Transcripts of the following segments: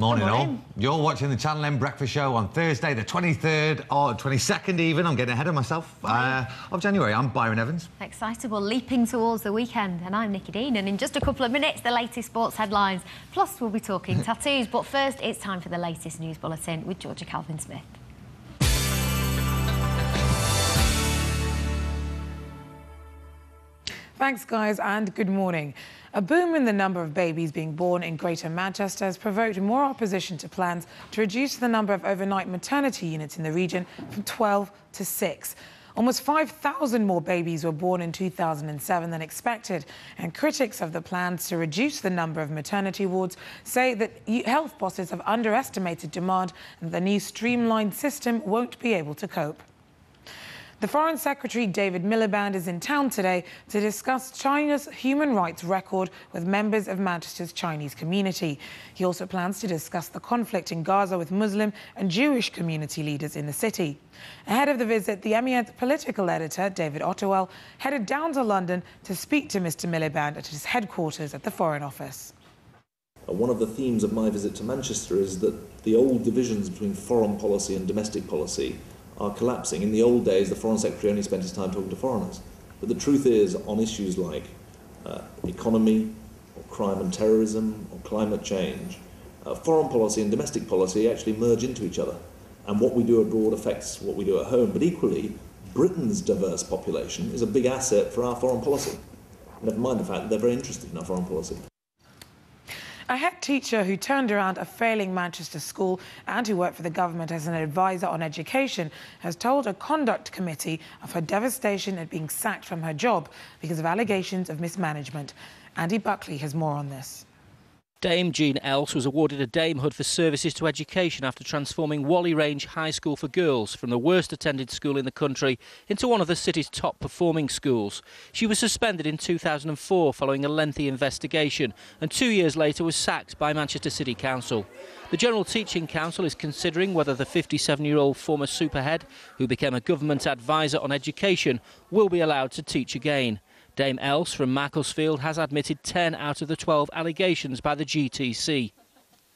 Morning, all. You're watching the Channel M Breakfast Show on Thursday, the 23rd or 22nd even. I'm getting ahead of myself. Of January. I'm Byron Evans. Excitable, leaping towards the weekend. And I'm Nikki Dean. And in just a couple of minutes, the latest sports headlines. Plus, we'll be talking tattoos. But first, it's time for the latest news bulletin with Georgia Calvin-Smith. Thanks, guys, and good morning. A boom in the number of babies being born in Greater Manchester has provoked more opposition to plans to reduce the number of overnight maternity units in the region from 12 to 6. Almost 5,000 more babies were born in 2007 than expected, and critics of the plans to reduce the number of maternity wards say that health bosses have underestimated demand and the new streamlined system won't be able to cope. The Foreign Secretary David Miliband is in town today to discuss China's human rights record with members of Manchester's Chinese community. He also plans to discuss the conflict in Gaza with Muslim and Jewish community leaders in the city. Ahead of the visit, the eminent political editor, David Ottewell, headed down to London to speak to Mr Miliband at his headquarters at the Foreign Office. One of the themes of my visit to Manchester is that the old divisions between foreign policy and domestic policy are collapsing. In the old days, the Foreign Secretary only spent his time talking to foreigners. But the truth is, on issues like economy, or crime and terrorism, or climate change, foreign policy and domestic policy actually merge into each other. And what we do abroad affects what we do at home. But equally, Britain's diverse population is a big asset for our foreign policy. Never mind the fact that they're very interested in our foreign policy. A head teacher who turned around a failing Manchester school and who worked for the government as an advisor on education has told a conduct committee of her devastation at being sacked from her job because of allegations of mismanagement. Andy Buckley has more on this. Dame Jean Else was awarded a damehood for services to education after transforming Whalley Range High School for Girls from the worst attended school in the country into one of the city's top performing schools. She was suspended in 2004 following a lengthy investigation and 2 years later was sacked by Manchester City Council. The General Teaching Council is considering whether the 57-year-old former superhead, who became a government advisor on education, will be allowed to teach again. Dame Else from Macclesfield has admitted 10 out of the 12 allegations by the GTC.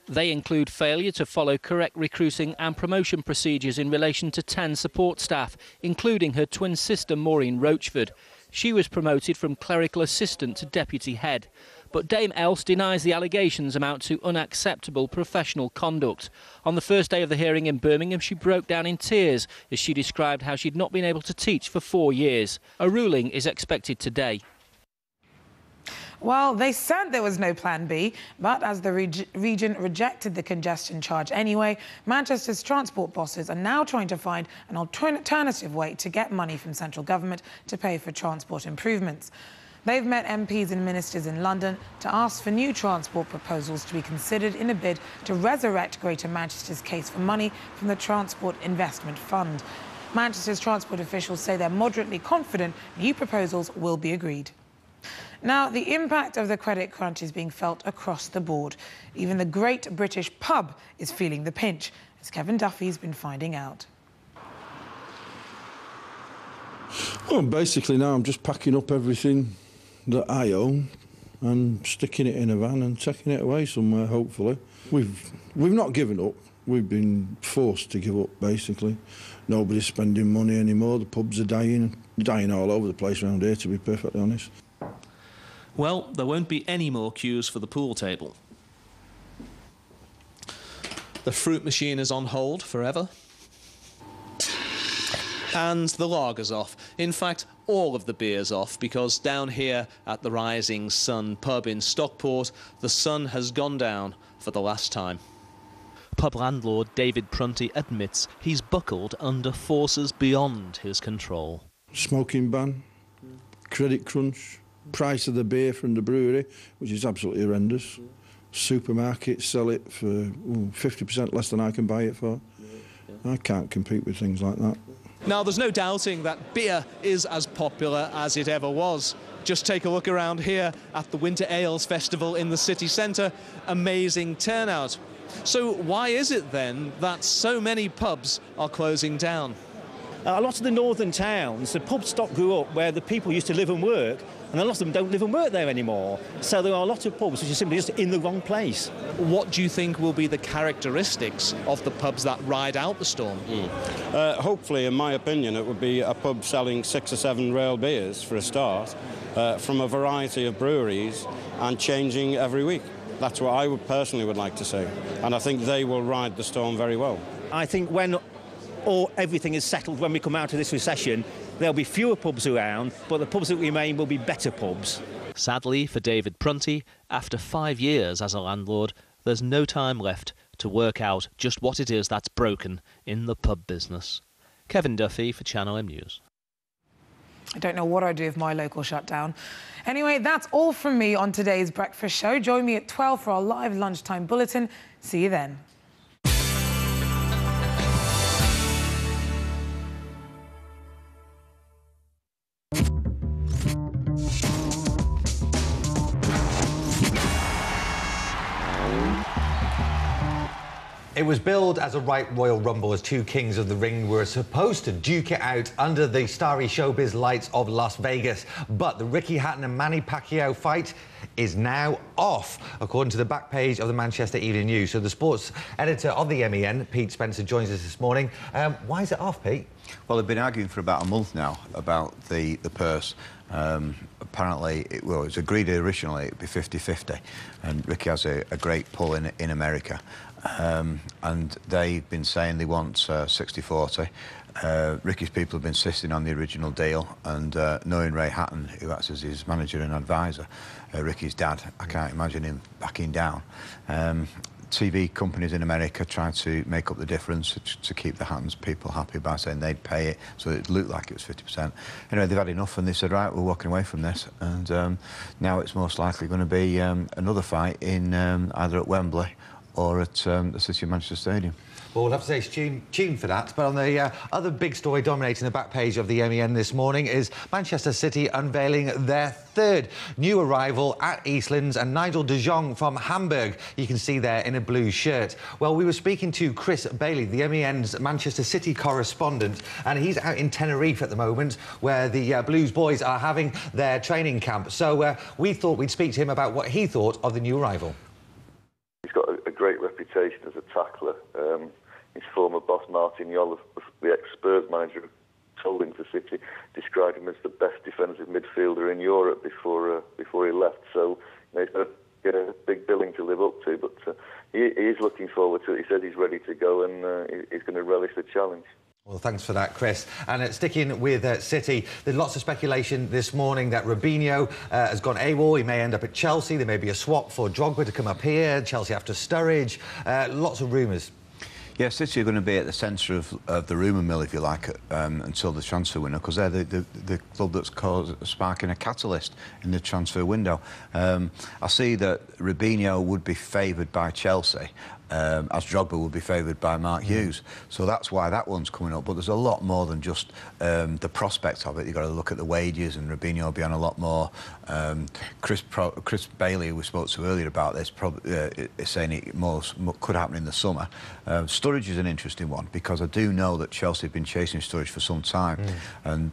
They include failure to follow correct recruiting and promotion procedures in relation to 10 support staff, including her twin sister Maureen Rochford. She was promoted from clerical assistant to deputy head. But Dame Else denies the allegations amount to unacceptable professional conduct. On the first day of the hearing in Birmingham, she broke down in tears as she described how she'd not been able to teach for 4 years. A ruling is expected today. Well, they said there was no plan B, but as the region rejected the congestion charge anyway, Manchester's transport bosses are now trying to find an alternative way to get money from central government to pay for transport improvements. They've met MPs and ministers in London to ask for new transport proposals to be considered in a bid to resurrect Greater Manchester's case for money from the Transport Investment Fund. Manchester's transport officials say they're moderately confident new proposals will be agreed. Now, the impact of the credit crunch is being felt across the board. Even the Great British Pub is feeling the pinch, as Kevin Duffy's been finding out. Well, basically now I'm just packing up everything that I own and sticking it in a van and taking it away somewhere, hopefully. We've not given up. We've been forced to give up, basically. Nobody's spending money anymore. The pubs are dying all over the place around here, to be perfectly honest. Well, there won't be any more queues for the pool table. The fruit machine is on hold forever. And the lager's off. In fact, all of the beer's off, because down here at the Rising Sun pub in Stockport, the sun has gone down for the last time. Pub landlord David Prunty admits he's buckled under forces beyond his control. Smoking ban, credit crunch, price of the beer from the brewery, which is absolutely horrendous. Supermarkets sell it for 50% less than I can buy it for. I can't compete with things like that. Now, there's no doubting that beer is as popular as it ever was. Just take a look around here at the Winter Ales Festival in the city centre. Amazing turnout. So why is it then that so many pubs are closing down? A lot of the northern towns, the pub stock grew up where the people used to live and work, and a lot of them don't live and work there anymore. So there are a lot of pubs which are simply just in the wrong place. What do you think will be the characteristics of the pubs that ride out the storm? Hopefully, in my opinion, it would be a pub selling 6 or 7 rail beers for a start, from a variety of breweries, and changing every week. That's what I personally would like to see, and I think they will ride the storm very well. I think when everything is settled, when we come out of this recession, there'll be fewer pubs around, but the pubs that remain will be better pubs. Sadly for David Prunty, after 5 years as a landlord, there's no time left to work out just what it is that's broken in the pub business. Kevin Duffy for Channel M News. I don't know what I'd do if my local shut down. Anyway, that's all from me on today's breakfast show. Join me at 12 for our live lunchtime bulletin. See you then. It was billed as a right royal rumble as two kings of the ring were supposed to duke it out under the starry showbiz lights of Las Vegas. But the Ricky Hatton and Manny Pacquiao fight is now off, according to the back page of the Manchester Evening News. So the sports editor of the MEN, Pete Spencer, joins us this morning. Why is it off, Pete? Well, they've been arguing for about a month now about the purse. Apparently, it was agreed originally it'd be 50-50, and Ricky has a great pull in America. And they've been saying they want 60-40. Ricky's people have been insisting on the original deal, and knowing Ray Hatton, who acts as his manager and advisor, Ricky's dad, I can't imagine him backing down. TV companies in America tried to make up the difference to keep the Hattons people happy by saying they'd pay it, so it looked like it was 50%. Anyway, they've had enough, and they said, right, we're walking away from this, and now it's most likely going to be another fight in either at Wembley or at the City of Manchester Stadium. Well, we'll have to say tuned for that. But on the other big story dominating the back page of the MEN this morning is Manchester City unveiling their third new arrival at Eastlands, and Nigel de Jong from Hamburg, you can see there in a blue shirt. Well, we were speaking to Chris Bailey, the MEN's Manchester City correspondent, and he's out in Tenerife at the moment, where the Blues boys are having their training camp. So we thought we'd speak to him about what he thought of the new arrival. He's got a great reputation as a tackler. His former boss, Martin Jol, the ex-Spurs manager, told him to City, described him as the best defensive midfielder in Europe before he left. So he's got a big billing to live up to, but he is looking forward to it. He said he's ready to go, and he's going to relish the challenge. Well, thanks for that, Chris. And sticking with City, there's lots of speculation this morning that Robinho has gone AWOL. He may end up at Chelsea. There may be a swap for Drogba to come up here. Chelsea after Sturridge. Lots of rumours. Yeah, City are going to be at the centre of the rumour mill, if you like, until the transfer window, because they're the club that's sparking a catalyst in the transfer window. I see that Robinho would be favoured by Chelsea, as Drogba would be favoured by Mark Hughes. So that's why that one's coming up. But there's a lot more than just the prospect of it. You've got to look at the wages, and Robinho will be on a lot more. Chris Bailey, who we spoke to earlier about this, is saying it could happen in the summer. Sturridge is an interesting one, because I do know that Chelsea have been chasing Sturridge for some time, and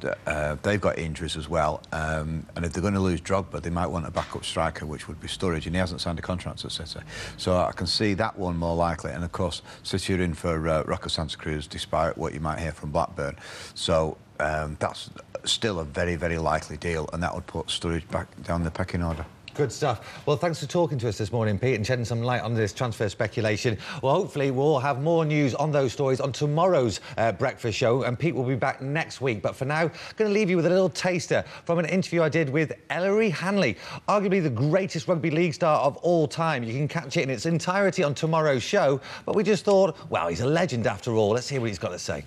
they've got injuries as well. And if they're going to lose Drogba, they might want a backup striker, which would be Sturridge, and he hasn't signed a contract at City. So I can see that one more likely. And of course, City are in for Rocco Santa Cruz, despite what you might hear from Blackburn. So that's still a very, very likely deal, and that would put Sturridge back down the pecking order. Good stuff. Well, thanks for talking to us this morning, Pete, and shedding some light on this transfer speculation. Well, hopefully we'll have more news on those stories on tomorrow's breakfast show, and Pete will be back next week. But for now, I'm going to leave you with a little taster from an interview I did with Ellery Hanley, arguably the greatest rugby league star of all time. You can catch it in its entirety on tomorrow's show, but we just thought, well, he's a legend after all. Let's hear what he's got to say.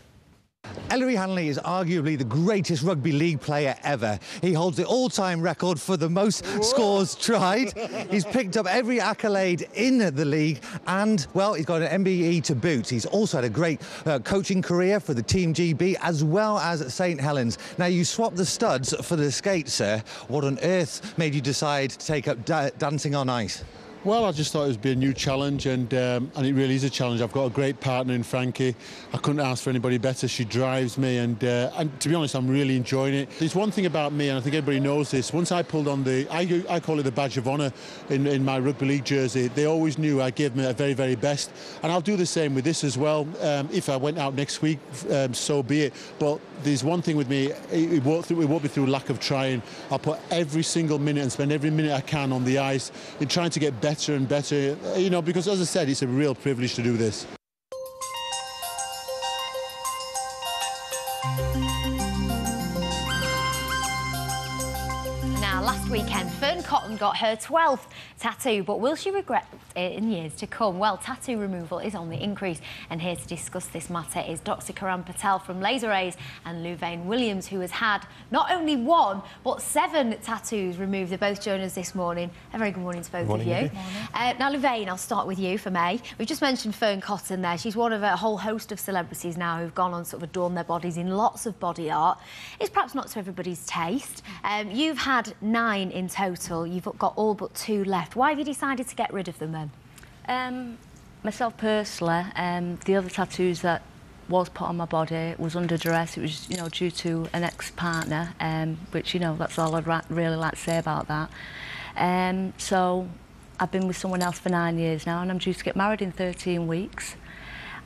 Ellery Hanley is arguably the greatest rugby league player ever. He holds the all-time record for the most scores tried. He's picked up every accolade in the league, and, well, he's got an MBE to boot. He's also had a great coaching career for the Team GB as well as St Helens. Now, you swapped the studs for the skates, sir. What on earth made you decide to take up dancing on ice? Well, I just thought it would be a new challenge, and it really is a challenge. I've got a great partner in Frankie. I couldn't ask for anybody better. She drives me, and to be honest, I'm really enjoying it. There's one thing about me, and I think everybody knows this. Once I pulled on I call it the badge of honour in my rugby league jersey. They always knew I gave them a very, very best, and I'll do the same with this as well. If I went out next week, so be it. But there's one thing with me. It won't be through lack of trying. I'll put every single minute and spend every minute I can on the ice in trying to get better and better, you know, because as I said, it's a real privilege to do this. Now, last weekend, Fern Cotton got her 12th tattoo, but will she regret it in years to come? Well, tattoo removal is on the increase, and here to discuss this matter is Dr. Karan Patel from Laser Rays and Louvain Williams, who has had not only 1 but 7 tattoos removed. They both join us this morning. A very good morning to both of you. Now, Louvain, I'll start with you for May. We've just mentioned Fern Cotton there. She's one of a whole host of celebrities now who've gone on sort of adorn their bodies in lots of body art. It's perhaps not to everybody's taste. You've had 9 in total. You've got all but 2 left. Why have you decided to get rid of them then? Myself personally, the other tattoos that was put on my body was under duress. It was, you know, due to an ex-partner, which, you know, that's all I'd really like to say about that. So I've been with someone else for 9 years now, and I'm due to get married in 13 weeks.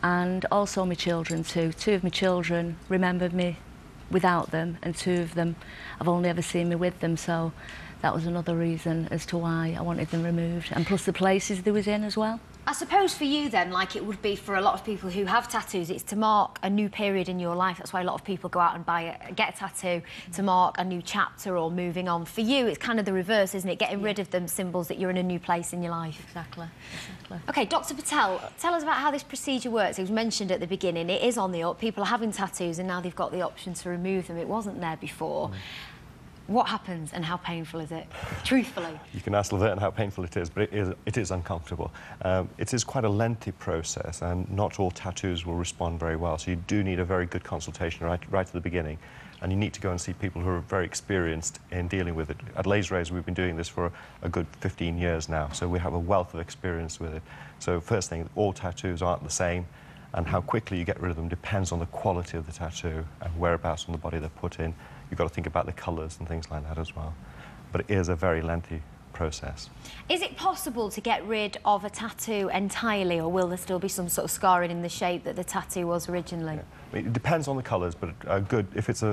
And also my children too. 2 of my children remembered me without them, and 2 of them I've only ever seen me with them, so that was another reason as to why I wanted them removed, and plus the places they was in as well. I suppose for you then, like it would be for a lot of people who have tattoos, it's to mark a new period in your life. That's why a lot of people go out and get a tattoo to mark a new chapter or moving on. For you, it's kind of the reverse, isn't it? Getting rid of them symbols that you're in a new place in your life. Exactly. OK, Dr. Patel, tell us about how this procedure works. It was mentioned at the beginning, it is on the up. People are having tattoos and now they've got the option to remove them. It wasn't there before. What happens and how painful is it, truthfully? You can ask Louvain how painful it is, but it is uncomfortable. It is quite a lengthy process, and not all tattoos will respond very well, so you do need a very good consultation right at the beginning, and you need to go and see people who are very experienced in dealing with it. At Laser Rays, we've been doing this for a good 15 years now, so we have a wealth of experience with it. So first thing, all tattoos aren't the same, and how quickly you get rid of them depends on the quality of the tattoo and whereabouts on the body they're put in. You've got to think about the colours and things like that as well. But it is a very lengthy process. Is it possible to get rid of a tattoo entirely, or will there still be some sort of scarring in the shape that the tattoo was originally? Yeah. I mean, it depends on the colours, but if it's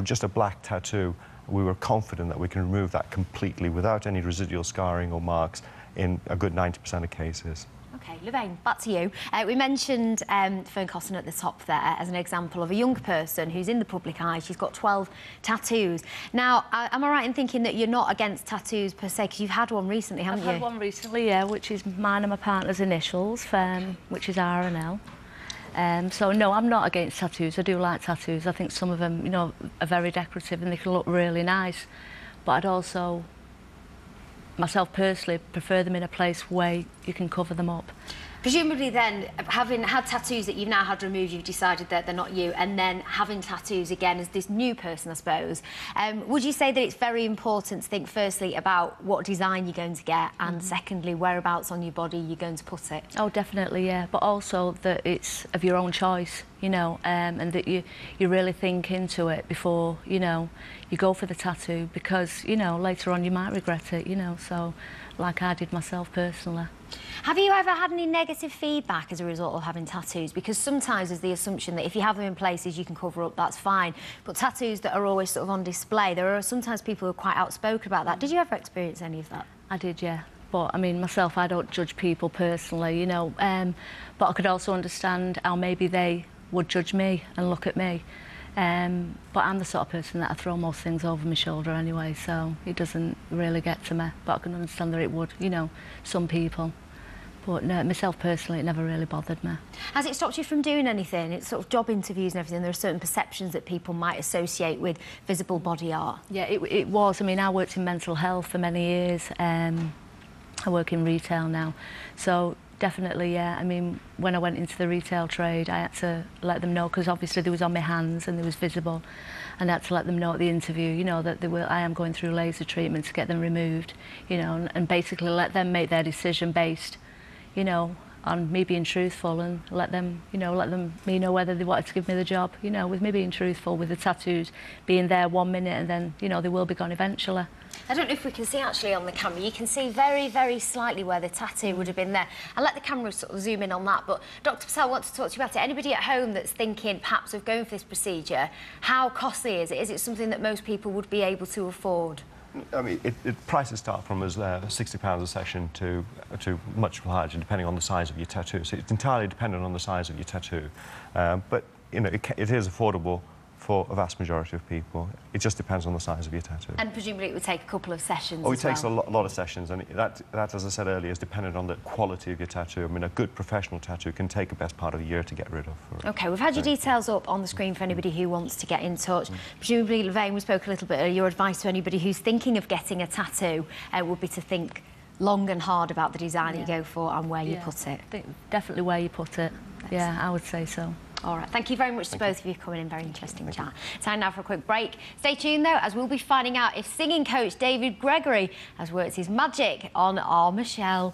just a black tattoo, we were confident that we can remove that completely without any residual scarring or marks in a good 90% of cases. OK, Louvain, back to you. We mentioned Fern Cotton at the top there as an example of a young person who's in the public eye. She's got 12 tattoos. Now, am I right in thinking that you're not against tattoos per se, because you've had one recently, haven't you? I've had one recently, yeah, which is mine and my partner's initials, which is R&L. So, no, I'm not against tattoos. I do like tattoos. I think some of them, you know, are very decorative and they can look really nice. But I'd also, myself personally, prefer them in a place where you can cover them up. Presumably then, having had tattoos that you've now had removed, you've decided that they're not you, and then having tattoos again as this new person, I suppose, would you say that it's very important to think firstly about what design you're going to get, and secondly, whereabouts on your body you're going to put it? Oh, definitely, yeah, but also that it's of your own choice, you know, and that you really think into it before, you know, you go for the tattoo, because, you know, later on you might regret it, you know, so like I did myself personally. Have you ever had any negative feedback as a result of having tattoos? Because sometimes there's the assumption that if you have them in places you can cover up, that's fine. But tattoos that are always sort of on display, there are sometimes people who are quite outspoken about that. Did you ever experience any of that? I did, yeah. But, I mean, myself, I don't judge people personally, you know. But I could also understand how maybe they would judge me and look at me. But I'm the sort of person that I throw most things over my shoulder anyway, so it doesn't really get to me. But I can understand that it would, you know, some people. But no, myself personally, it never really bothered me. Has it stopped you from doing anything? It's sort of job interviews and everything. There are certain perceptions that people might associate with visible body art. Yeah, it was. I mean, I worked in mental health for many years. I work in retail now. So Definitely, yeah. I mean, when I went into the retail trade, I had to let them know, because obviously they was on my hands and they was visible, and I had to let them know at the interview, you know, that I am going through laser treatment to get them removed, you know, and basically let them make their decision based, you know, on me being truthful, and let them know whether they wanted to give me the job, you know, with me being truthful, with the tattoos being there 1 minute and then, you know, they will be gone eventually. I don't know if we can see actually on the camera. You can see very, very slightly where the tattoo would have been there. I'll let the camera sort of zoom in on that. But Dr. Patel wants to talk to you about it. Anybody at home that's thinking perhaps of going for this procedure, how costly is it? Is it something that most people would be able to afford? I mean, prices start from as £60 a session to much larger, depending on the size of your tattoo. So it's entirely dependent on the size of your tattoo. But, you know, it is affordable for a vast majority of people. It just depends on the size of your tattoo. And presumably it would take a couple of sessions. Oh, it takes a lot of sessions, and that, as I said earlier, is dependent on the quality of your tattoo. I mean, a good professional tattoo can take a best part of a year to get rid of. OK, we've had your details up on the screen for anybody who wants to get in touch. Presumably, Lorraine, we spoke a little bit earlier, your advice to anybody who's thinking of getting a tattoo would be to think long and hard about the design you go for and where you put it. Definitely where you put it. Yeah, I would say so. All right, thank you very much to both of you for coming in. Very interesting chat. Time now for a quick break. Stay tuned, though, as we'll be finding out if singing coach David Gregory has worked his magic on our Michelle.